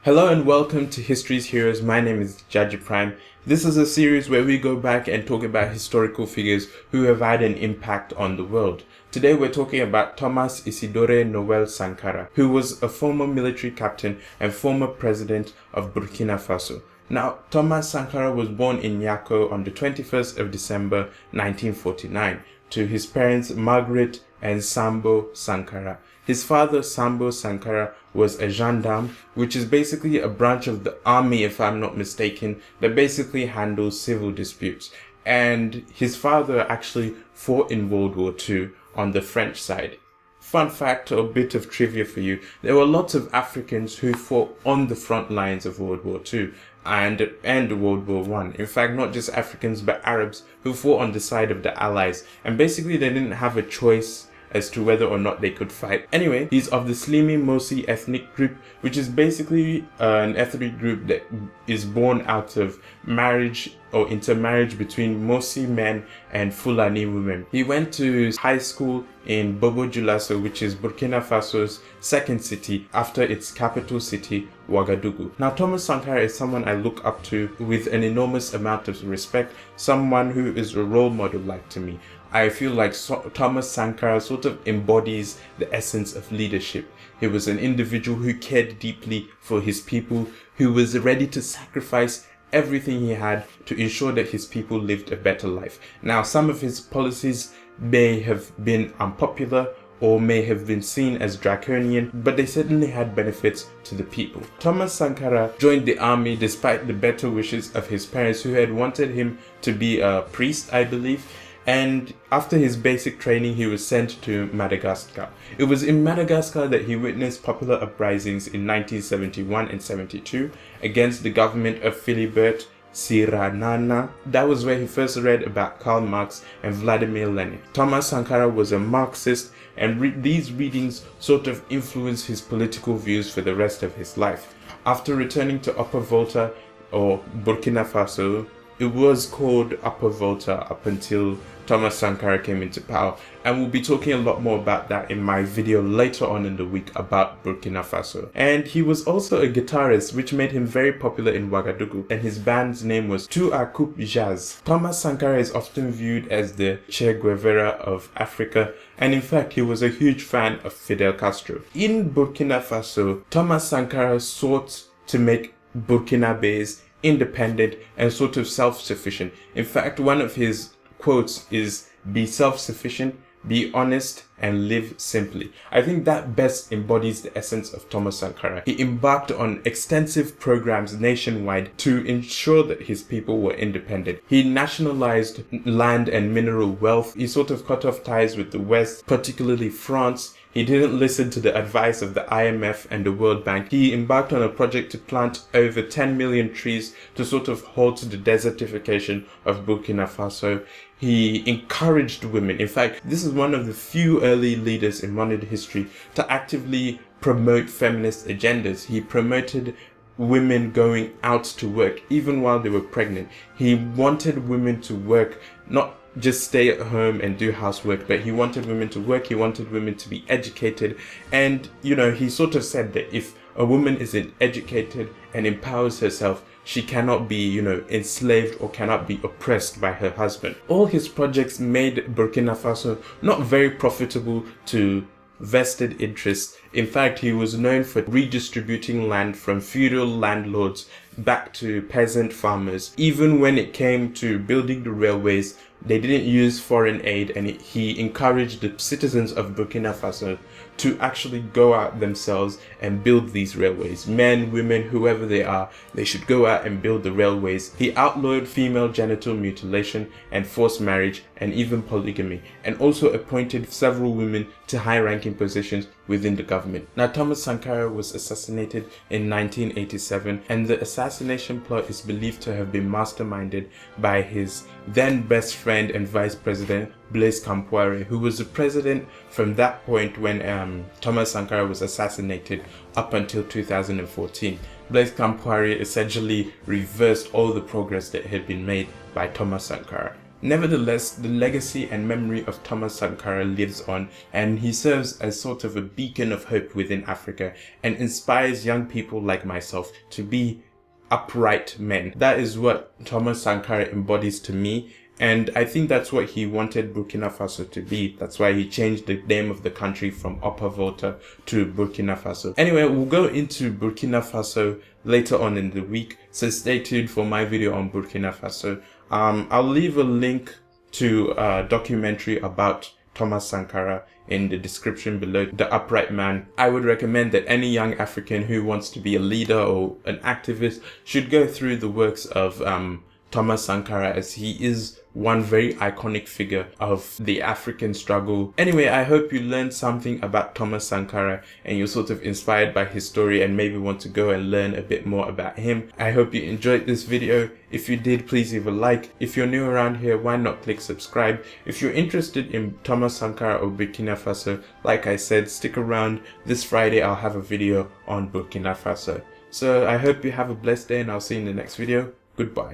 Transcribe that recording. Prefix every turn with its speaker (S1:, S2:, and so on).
S1: Hello and welcome to History's Heroes. My name is Djaji Prime. This is a series where we go back and talk about historical figures who have had an impact on the world. Today we're talking about Thomas Isidore Noel Sankara, who was a former military captain and former president of Burkina Faso. Now, Thomas Sankara was born in Yako on the 21st of December 1949 to his parents Margaret and Sambo Sankara. His father, Sambo Sankara, was a gendarme, which is basically a branch of the army, if I'm not mistaken, that basically handles civil disputes. And his father actually fought in World War II on the French side. Fun fact or a bit of trivia for you, there were lots of Africans who fought on the front lines of World War II and World War I. In fact, not just Africans, but Arabs who fought on the side of the Allies. And basically they didn't have a choice as to whether or not they could fight. Anyway, he's of the Slimi Mosi ethnic group, which is basically an ethnic group that is born out of marriage or intermarriage between Mosi men and Fulani women. He went to high school in Bobo Dioulasso, which is Burkina Faso's second city after its capital city, Ouagadougou. Now, Thomas Sankara is someone I look up to with an enormous amount of respect, someone who is a role model like to me. I feel like Thomas Sankara sort of embodies the essence of leadership. He was an individual who cared deeply for his people, who was ready to sacrifice everything he had to ensure that his people lived a better life. Now, some of his policies may have been unpopular or may have been seen as draconian, but they certainly had benefits to the people. Thomas Sankara joined the army despite the better wishes of his parents, who had wanted him to be a priest, I believe. And after his basic training, he was sent to Madagascar. It was in Madagascar that he witnessed popular uprisings in 1971 and 72 against the government of Philibert Tsiranana. That was where he first read about Karl Marx and Vladimir Lenin. Thomas Sankara was a Marxist, and these readings sort of influenced his political views for the rest of his life. After returning to Upper Volta, or Burkina Faso, it was called Upper Volta up until Thomas Sankara came into power, and we'll be talking a lot more about that in my video later on in the week about Burkina Faso. And he was also a guitarist, which made him very popular in Ouagadougou, and his band's name was Tout à Coupe Jazz. Thomas Sankara is often viewed as the Che Guevara of Africa, and in fact he was a huge fan of Fidel Castro. In Burkina Faso, Thomas Sankara sought to make Burkinabés independent and sort of self-sufficient. In fact, one of his quotes is, "Be self-sufficient, be honest, and live simply." I think that best embodies the essence of Thomas Sankara. He embarked on extensive programs nationwide to ensure that his people were independent. He nationalized land and mineral wealth. He sort of cut off ties with the West, particularly France. He didn't listen to the advice of the IMF and the World Bank. He embarked on a project to plant over 10 million trees to sort of halt the desertification of Burkina Faso. He encouraged women. In fact, this is one of the few early leaders in modern history to actively promote feminist agendas. He promoted women going out to work even while they were pregnant. He wanted women to work, not just stay at home and do housework, but he wanted women to work, he wanted women to be educated. And he sort of said that if a woman isn't educated and empowers herself, she cannot be enslaved or cannot be oppressed by her husband. All his projects made Burkina Faso not very profitable to vested interests. In fact, he was known for redistributing land from feudal landlords back to peasant farmers. Even when it came to building the railways, they didn't use foreign aid, and he encouraged the citizens of Burkina Faso to actually go out themselves and build these railways. Men, women, whoever they are, they should go out and build the railways. He outlawed female genital mutilation and forced marriage and even polygamy, and also appointed several women to high-ranking positions within the government. Now, Thomas Sankara was assassinated in 1987, and the assassination plot is believed to have been masterminded by his then best friend and vice president, Blaise Compaoré, who was the president from that point when Thomas Sankara was assassinated up until 2014. Blaise Compaoré essentially reversed all the progress that had been made by Thomas Sankara. Nevertheless, the legacy and memory of Thomas Sankara lives on, and he serves as sort of a beacon of hope within Africa and inspires young people like myself to be upright men. That is what Thomas Sankara embodies to me, and I think that's what he wanted Burkina Faso to be. That's why he changed the name of the country from Upper Volta to Burkina Faso. Anyway, we'll go into Burkina Faso later on in the week, so stay tuned for my video on Burkina Faso. I'll leave a link to a documentary about Thomas Sankara in the description below, The Upright Man. I would recommend that any young African who wants to be a leader or an activist should go through the works of Thomas Sankara, as he is one very iconic figure of the African struggle. Anyway, I hope you learned something about Thomas Sankara and you're sort of inspired by his story and maybe want to go and learn a bit more about him. I hope you enjoyed this video. If you did, please leave a like. If you're new around here, why not click subscribe? If you're interested in Thomas Sankara or Burkina Faso, like I said, stick around. This Friday I'll have a video on Burkina Faso. So I hope you have a blessed day and I'll see you in the next video. Goodbye.